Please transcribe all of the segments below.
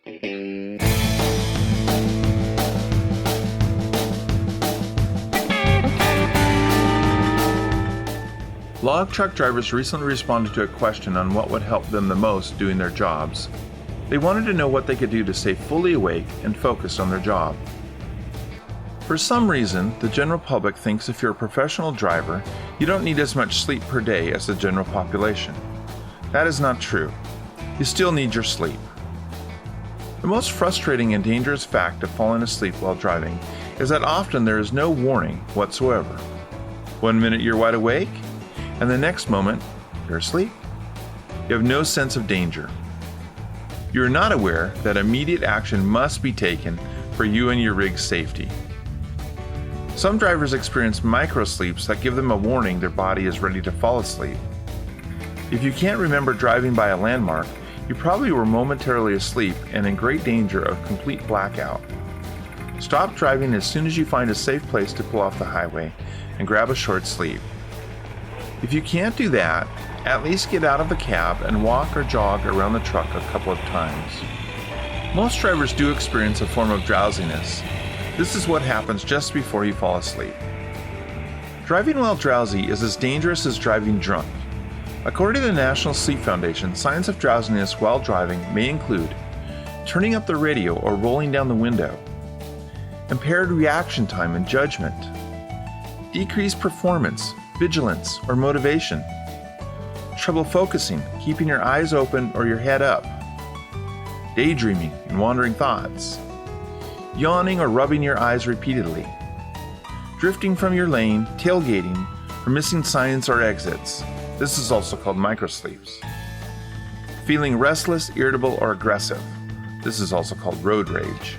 Log truck drivers recently responded to a question on what would help them the most doing their jobs. They wanted to know what they could do to stay fully awake and focused on their job. For some reason, the general public thinks if you're a professional driver, you don't need as much sleep per day as the general population. That is not true. You still need your sleep. The most frustrating and dangerous fact of falling asleep while driving is that often there is no warning whatsoever. 1 minute you're wide awake, and the next moment you're asleep. You have no sense of danger. You are not aware that immediate action must be taken for you and your rig's safety. Some drivers experience microsleeps that give them a warning their body is ready to fall asleep. If you can't remember driving by a landmark, you probably were momentarily asleep and in great danger of complete blackout. Stop driving as soon as you find a safe place to pull off the highway and grab a short sleep. If you can't do that, at least get out of the cab and walk or jog around the truck a couple of times. Most drivers do experience a form of drowsiness. This is what happens just before you fall asleep. Driving while drowsy is as dangerous as driving drunk. According to the National Sleep Foundation, signs of drowsiness while driving may include turning up the radio or rolling down the window, impaired reaction time and judgment, decreased performance, vigilance, or motivation, trouble focusing, keeping your eyes open or your head up, daydreaming and wandering thoughts, yawning or rubbing your eyes repeatedly, drifting from your lane, tailgating, or missing signs or exits. This is also called microsleeps. Feeling restless, irritable, or aggressive. This is also called road rage.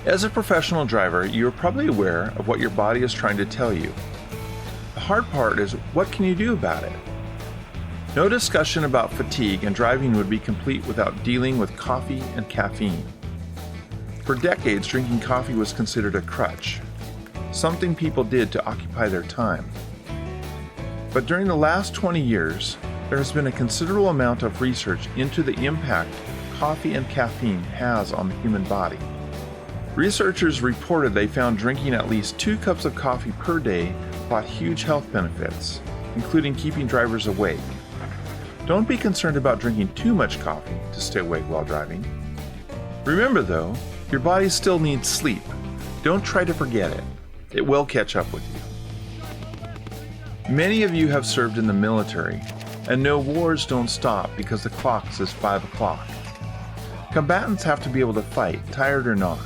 As a professional driver, you are probably aware of what your body is trying to tell you. The hard part is, what can you do about it? No discussion about fatigue and driving would be complete without dealing with coffee and caffeine. For decades, drinking coffee was considered a crutch, something people did to occupy their time. But during the last 20 years, there has been a considerable amount of research into the impact coffee and caffeine has on the human body. Researchers reported they found drinking at least 2 cups of coffee per day brought huge health benefits, including keeping drivers awake. Don't be concerned about drinking too much coffee to stay awake while driving. Remember though, your body still needs sleep. Don't try to forget it. It will catch up with you. Many of you have served in the military, and know wars don't stop because the clock says 5 o'clock. Combatants have to be able to fight, tired or not.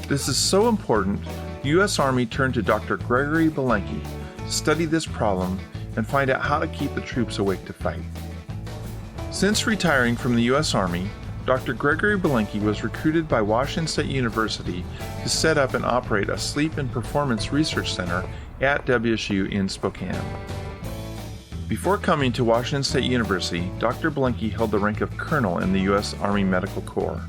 This is so important, the U.S. Army turned to Dr. Gregory Belenky to study this problem and find out how to keep the troops awake to fight. Since retiring from the U.S. Army, Dr. Gregory Belenky was recruited by Washington State University to set up and operate a sleep and performance research center at WSU in Spokane. Before coming to Washington State University, Dr. Belenky held the rank of colonel in the U.S. Army Medical Corps.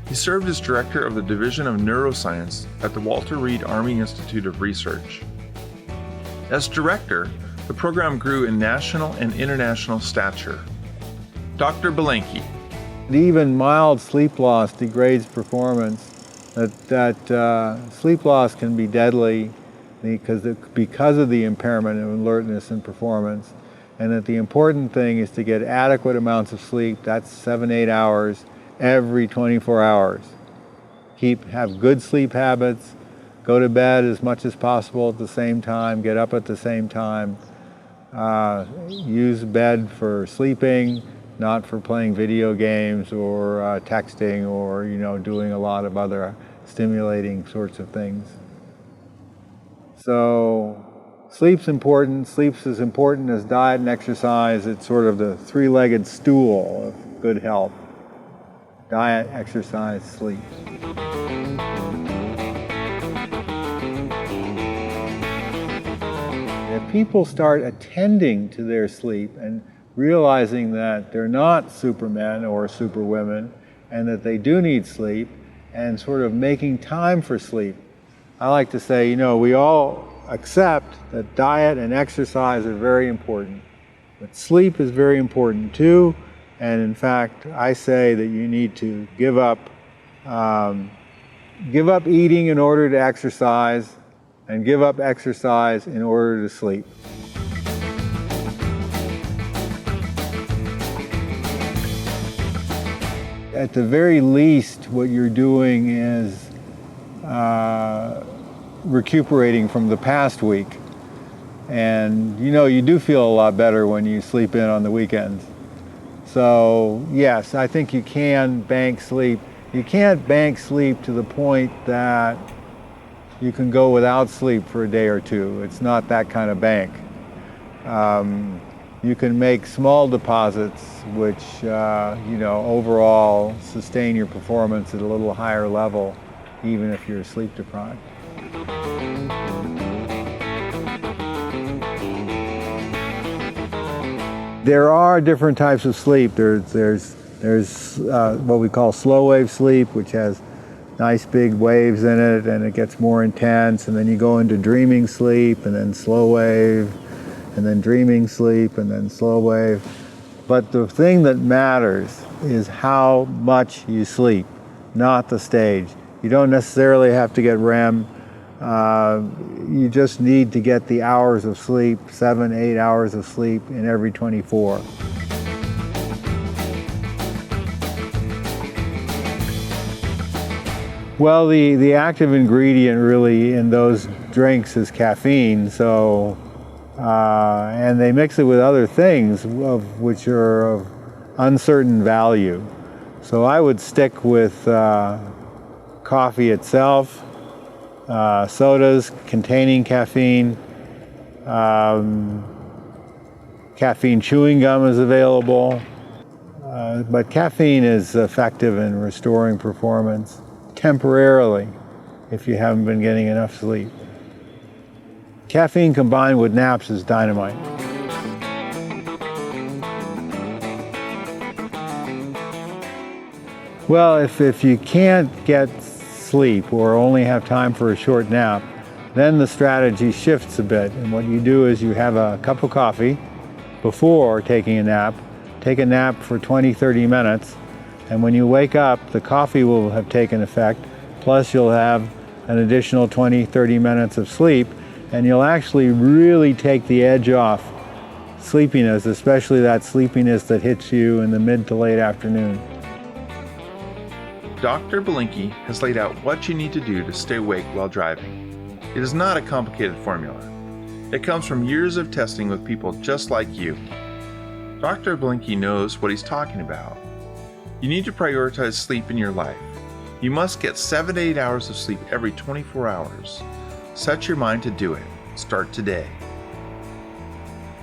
He served as director of the Division of Neuroscience at the Walter Reed Army Institute of Research. As director, the program grew in national and international stature. Dr. Belenky. Even mild sleep loss degrades performance. Sleep loss can be deadly because of the impairment of alertness and performance, and that the important thing is to get adequate amounts of sleep. That's 7-8 hours every 24 hours. Have good sleep habits, go to bed as much as possible at the same time, get up at the same time, use bed for sleeping, not for playing video games or texting or doing a lot of other stimulating sorts of things. So sleep's important. Sleep's as important as diet and exercise. It's sort of the three-legged stool of good health. Diet, exercise, sleep. If people start attending to their sleep and realizing that they're not supermen or superwomen and that they do need sleep, and sort of making time for sleep. I like to say, we all accept that diet and exercise are very important, but sleep is very important too, And in fact, I say that you need to give up eating in order to exercise, and give up exercise in order to sleep. At the very least, what you're doing is recuperating from the past week. And you do feel a lot better when you sleep in on the weekends. So yes, I think you can bank sleep. You can't bank sleep to the point that you can go without sleep for a day or two. It's not that kind of bank. You can make small deposits which, overall sustain your performance at a little higher level, even if you're sleep deprived. There are different types of sleep. There's what we call slow wave sleep, which has nice big waves in it, and it gets more intense, and then you go into dreaming sleep, and then slow wave, and then dreaming sleep, and then slow wave. But the thing that matters is how much you sleep, not the stage. You don't necessarily have to get REM. You just need to get the hours of sleep, 7-8 hours of sleep in every 24. Well, the active ingredient really in those drinks is caffeine, so and they mix it with other things of which are of uncertain value. So I would stick with coffee itself, sodas containing caffeine. Caffeine chewing gum is available, but caffeine is effective in restoring performance temporarily if you haven't been getting enough sleep. Caffeine combined with naps is dynamite. Well, if you can't get sleep or only have time for a short nap, then the strategy shifts a bit. And what you do is you have a cup of coffee before taking a nap. Take a nap for 20-30 minutes. And when you wake up, the coffee will have taken effect. Plus you'll have an additional 20-30 minutes of sleep. And you'll actually really take the edge off sleepiness, especially that sleepiness that hits you in the mid to late afternoon. Dr. Belinkie has laid out what you need to do to stay awake while driving. It is not a complicated formula. It comes from years of testing with people just like you. Dr. Belinkie knows what he's talking about. You need to prioritize sleep in your life. You must get 7 to 8 hours of sleep every 24 hours. Set your mind to do it. Start today.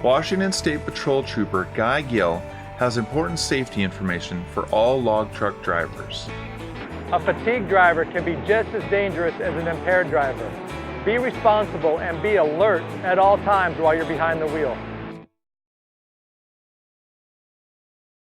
Washington State Patrol Trooper Guy Gill has important safety information for all log truck drivers. A fatigued driver can be just as dangerous as an impaired driver. Be responsible and be alert at all times while you're behind the wheel.